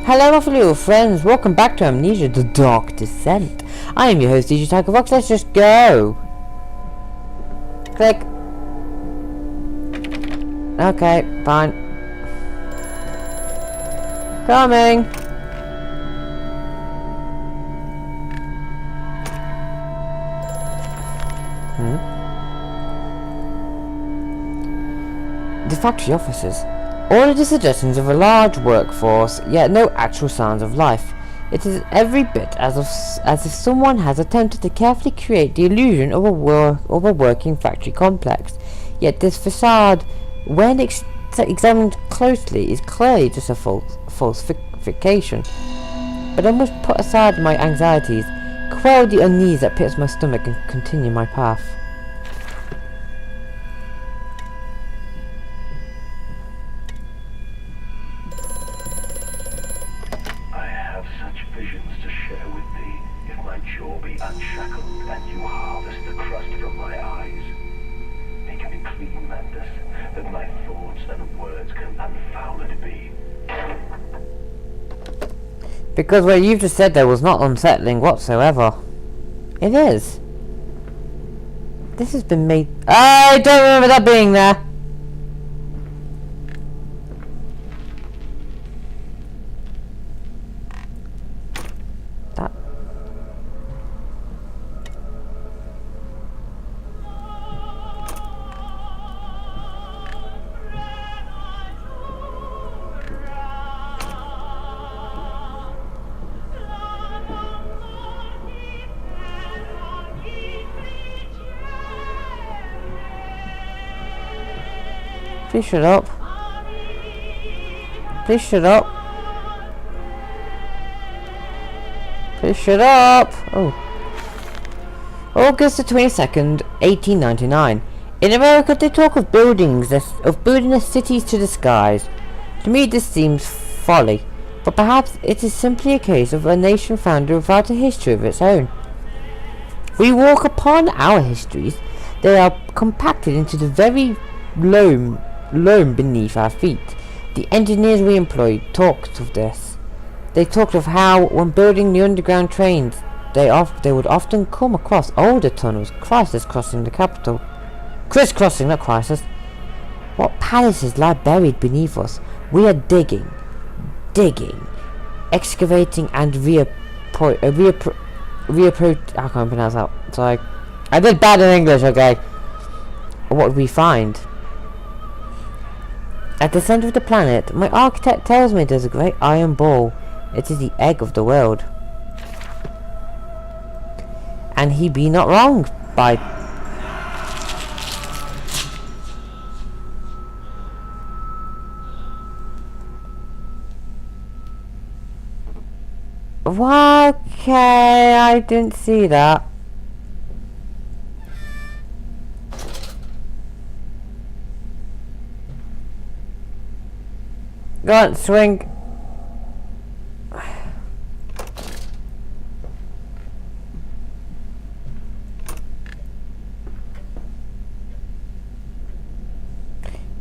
Hello my little friends, welcome back to Amnesia, the Dark Descent. I am your host DJ-TigerFox, let's just go. Click. Okay, fine. Coming. The factory offices. All of the suggestions of a large workforce, yet no actual signs of life. It is every bit as if someone has attempted to carefully create the illusion of a working factory complex. Yet this facade, when examined closely, is clearly just a falsification. But I must put aside my anxieties, quell the unease that pits my stomach, and continue my path. Unshackled, and you harvest the crust from my eyes. Make me clean, Mandus, that my thoughts and words can unfouled be. Because what you've just said there was not unsettling whatsoever. It is. This has been made. I don't remember that being there. Please shut up. Please shut up. Please shut up. Oh. August the 22nd, 1899. In America they talk of building the cities to the skies. To me this seems folly, but perhaps it is simply a case of a nation founded without a history of its own. We walk upon our histories. They are compacted into the very loam beneath our feet. The engineers we employed talked of this. They talked of how, when building the underground trains, they would often come across older tunnels, crisscrossing the capital. Crisscrossing, not crisis. What palaces lie buried beneath us? We are digging, excavating, and I can't pronounce that. Sorry, I did bad in English. Okay, what would we find? At the center of the planet, my architect tells me there's a great iron ball. It is the egg of the world. And he be not wrong by... Okay, I didn't see that. Go on, swing.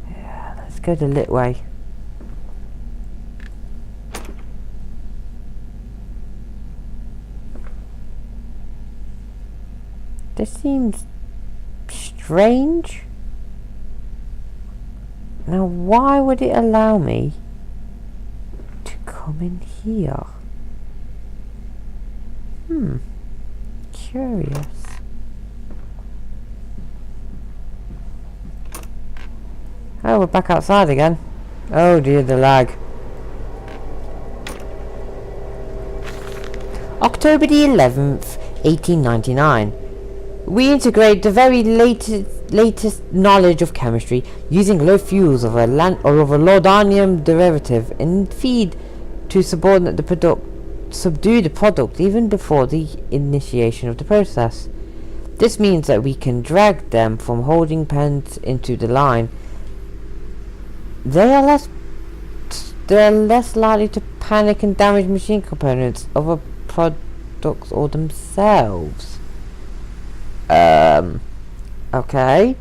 Yeah, let's go the lit way. This seems strange. Now, why would it allow me come in here? Curious. Oh, we're back outside again. Oh dear, the lag. October the 11th, 1899. We integrate the very latest knowledge of chemistry using low fuels of a laudanum derivative and feed to subdue the product even before the initiation of the process. This means that we can drag them from holding pens into the line. They are less likely to panic and damage machine components, other products, or themselves. Okay.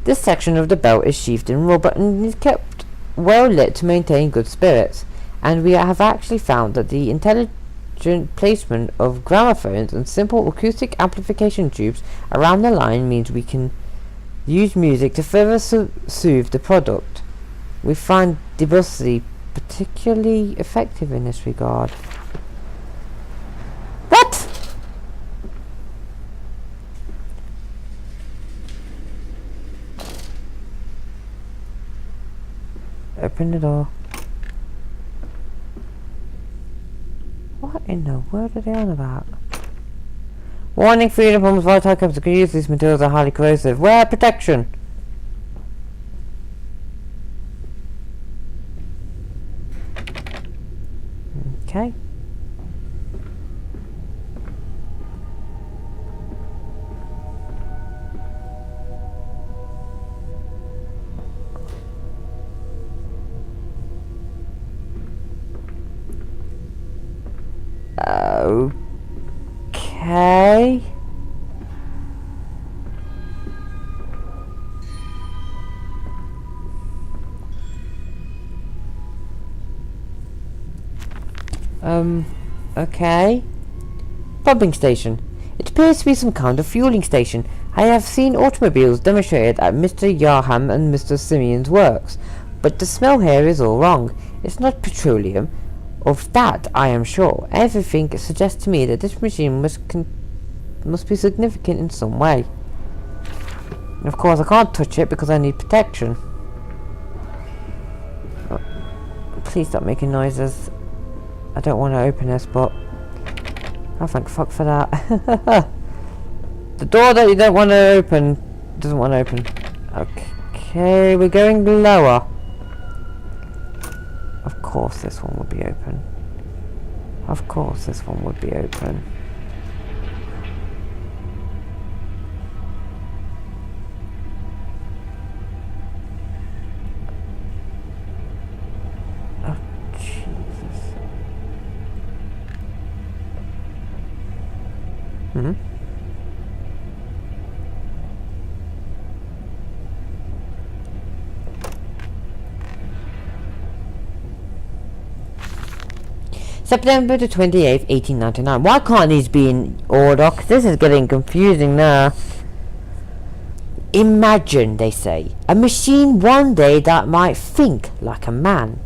This section of the belt is sheathed in rubber and is kept well lit to maintain good spirits. and we have actually found that the intelligent placement of gramophones and simple acoustic amplification tubes around the line means we can use music to further soothe the product. We find Debussy particularly effective in this regard. What? Open the door. What in the world are they on about? Warning, freedom from volatile chemicals can use. These materials are highly corrosive. Wear protection! Okay. Okay. Okay. Pumping station. It appears to be some kind of fueling station. I have seen automobiles demonstrated at Mr. Yarham and Mr. Simeon's works, but the smell here is all wrong. It's not petroleum. Of that I am sure. Everything suggests to me that this machine must be significant in some way. And of course I can't touch it because I need protection. Oh, please stop making noises. I don't want to open this, but oh, thank fuck for that. The door that you don't want to open doesn't want to open. Okay, we're going lower. Of course this one would be open. Of course this one would be open. Oh, Jesus. Mm-hmm. September the 28th, 1899. Why can't these be in order? 'Cause this is getting confusing now. Imagine, they say, a machine one day that might think like a man.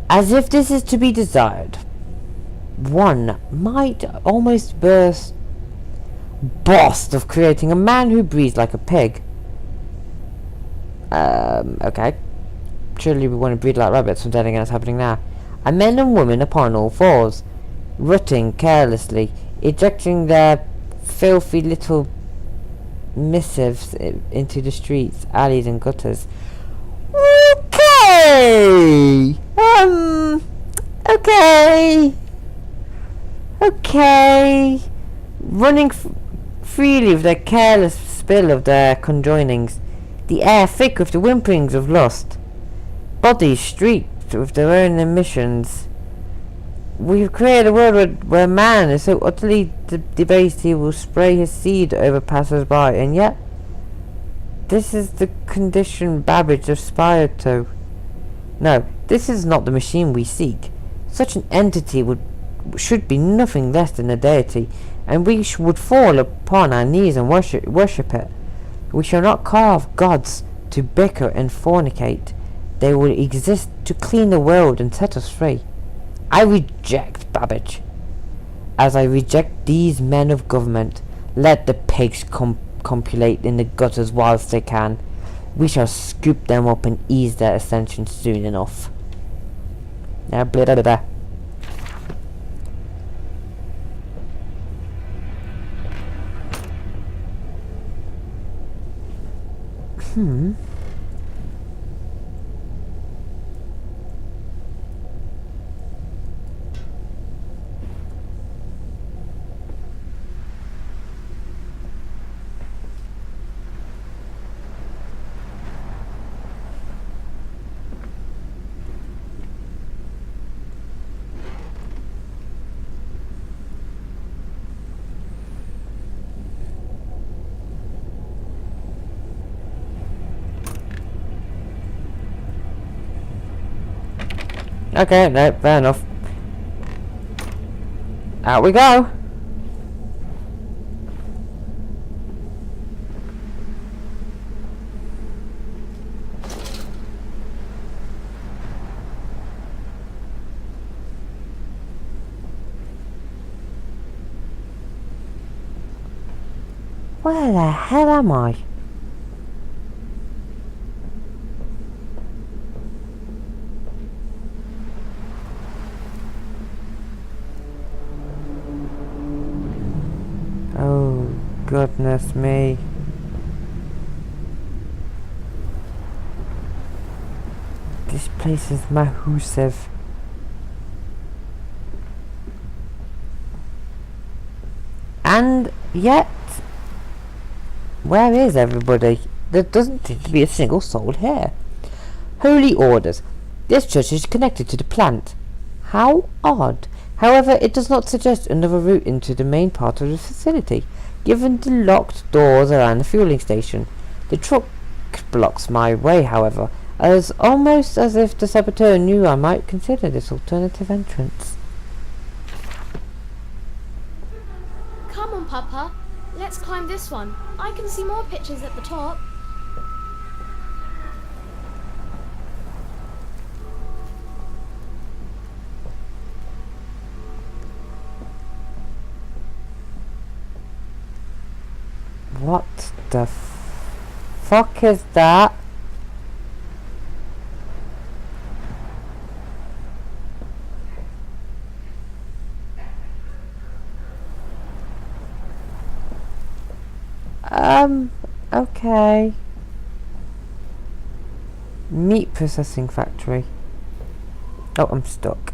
As if this is to be desired. One might almost boast of creating a man who breathes like a pig. Okay. Surely we want to breed like rabbits, from then again it's happening now. A men and women upon all fours, rutting carelessly, ejecting their filthy little missives into the streets, alleys and gutters. Okay! Okay! Running freely with their careless spill of their conjoinings, the air thick with the whimperings of lust, bodies streaked with their own emissions. We've created a world where man is so utterly debased he will spray his seed over passers-by, and yet this is the condition Babbage aspired to. No, this is not the machine we seek. Such an entity should be nothing less than a deity, and we would fall upon our knees and worship it. We shall not carve gods to bicker and fornicate. They will exist to clean the world and set us free. I reject Babbage, as I reject these men of government. Let the pigs copulate in the gutters whilst they can. We shall scoop them up and ease their ascension soon enough. Now, blah blah blah. Okay, no, fair enough. Out we go. Where the hell am I? Oh, goodness me. This place is massive. And yet, where is everybody? There doesn't seem to be a single soul here. Holy orders. This church is connected to the plant. How odd. However, it does not suggest another route into the main part of the facility, given the locked doors around the fueling station. The truck blocks my way, however, as almost as if the saboteur knew I might consider this alternative entrance. Come on, Papa. Let's climb this one. I can see more pictures at the top. What the fuck is that? Okay. Meat processing factory. Oh, I'm stuck.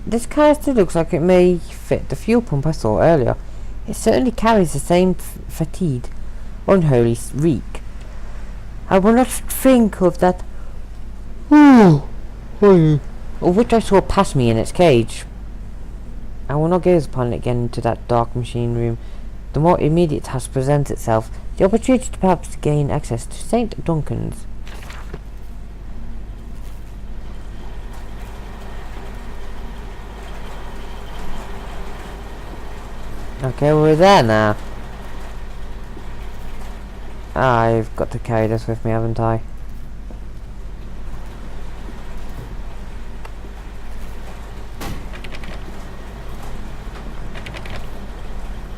This canister looks like it may fit the fuel pump I saw earlier. It certainly carries the same fetid, unholy reek. I will not think of that of which I saw pass me in its cage. I will not gaze upon it again into that dark machine room. The more immediate task presents itself, the opportunity to perhaps gain access to St. Duncan's. Okay, we're there now. I've got to carry this with me, haven't I?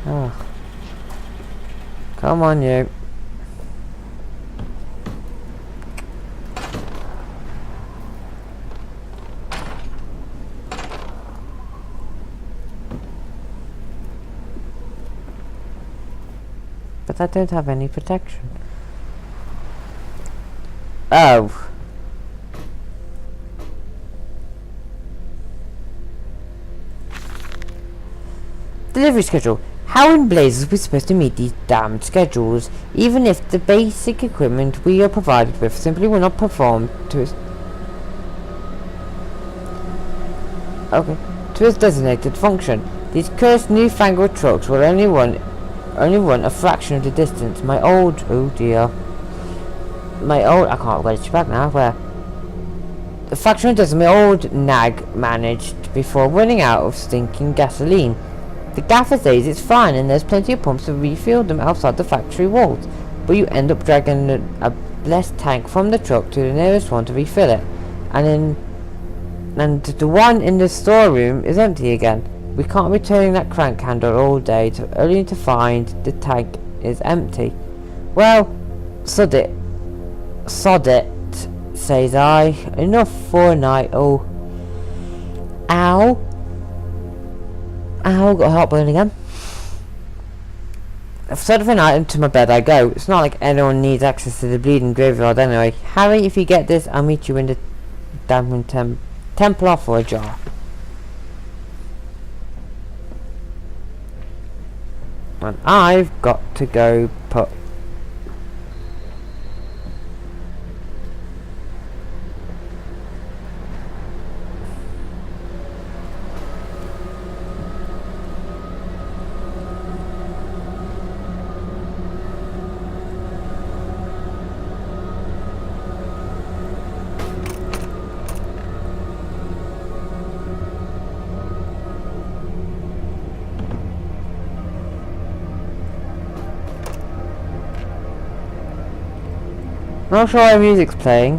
Oh. Come on, you. But I don't have any protection. Oh. Delivery schedule. How in blazes are we supposed to meet these damned schedules, even if the basic equipment we are provided with simply will not perform to its designated function? These cursed newfangled trucks will only run a fraction of the distance my old, I can't get it back now, where? The fraction of the distance my old nag managed before running out of stinking gasoline. The gaffer says it's fine and there's plenty of pumps to refill them outside the factory walls, but you end up dragging a blessed tank from the truck to the nearest one to refill it, and the one in the storeroom is empty again. We can't be turning that crank handle all day only to find the tank is empty. Well, sod it, says I. Enough for a night. Oh, ow, got heartburn again. Sod for a night and to my bed I go. It's not like anyone needs access to the bleeding graveyard anyway. Harry, if you get this, I'll meet you in the damn temple for a jar. And I've got to go put... Not sure why music's playing.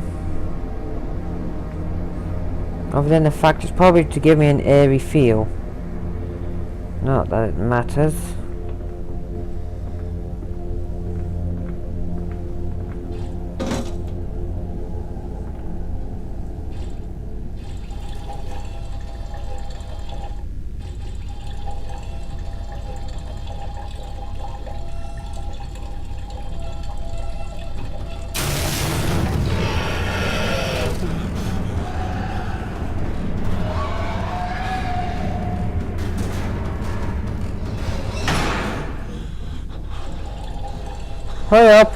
Other than the fact it's probably to give me an eerie feel. Not that it matters. Hurry up!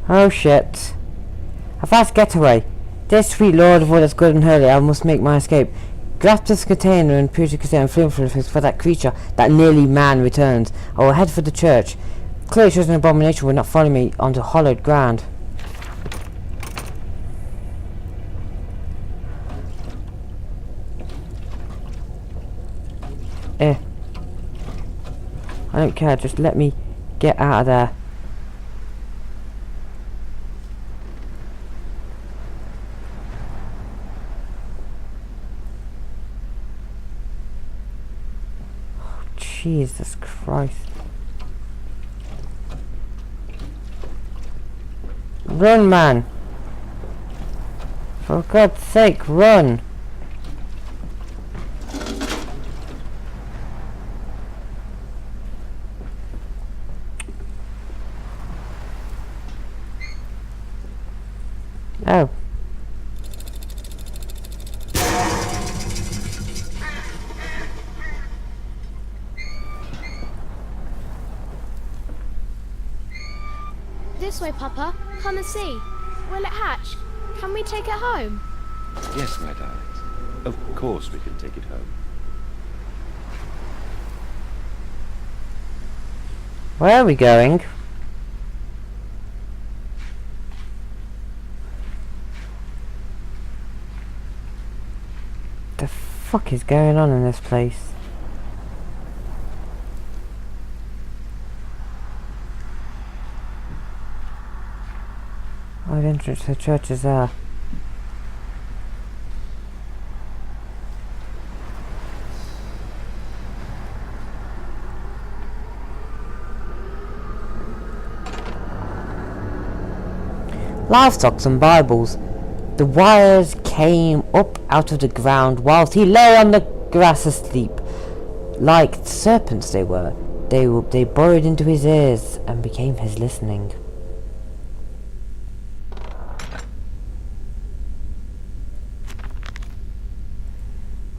Oh shit. A fast getaway. Dear sweet Lord of all that's good and holy, I must make my escape. Grasp this container and purify and flame for that creature, that nearly man returns. I will head for the church. Clearly such an abomination will not follow me onto hollowed ground. I don't care, just let me get out of there. Jesus Christ. Run, man. For God's sake, run. Oh. This way, Papa. Come and see. Will it hatch? Can we take it home? Yes, my darlings. Of course we can take it home. Where are we going? The fuck is going on in this place? Oh, the entrance to the church is there. Livestock and Bibles. The wires came up out of the ground whilst he lay on the grass asleep. Like serpents they were. They burrowed into his ears and became his listening.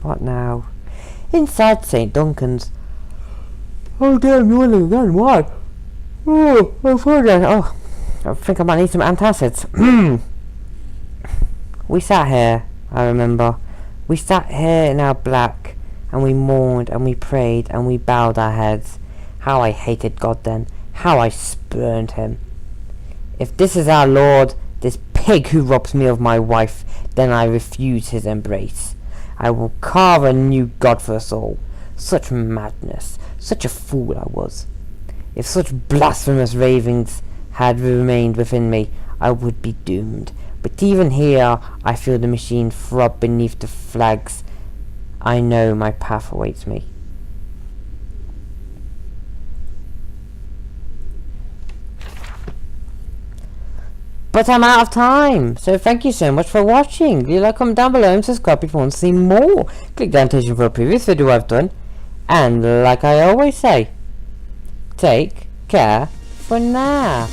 What now? Inside St. Duncan's. Oh damn, you're living again, why? Oh, I've heard that. Oh, I think I might need some antacids. We sat here, I remember. We sat here in our black, and we mourned, and we prayed, and we bowed our heads. How I hated God then. How I spurned him. If this is our Lord, this pig who robs me of my wife, then I refuse his embrace. I will carve a new God for us all. Such madness. Such a fool I was. If such blasphemous ravings had remained within me, I would be doomed. But even here, I feel the machine throb beneath the flags. I know my path awaits me. But I'm out of time, so thank you so much for watching. Leave a like, comment down below and subscribe if you want to see more. Click the annotation for a previous video I've done. And like I always say, take care for now.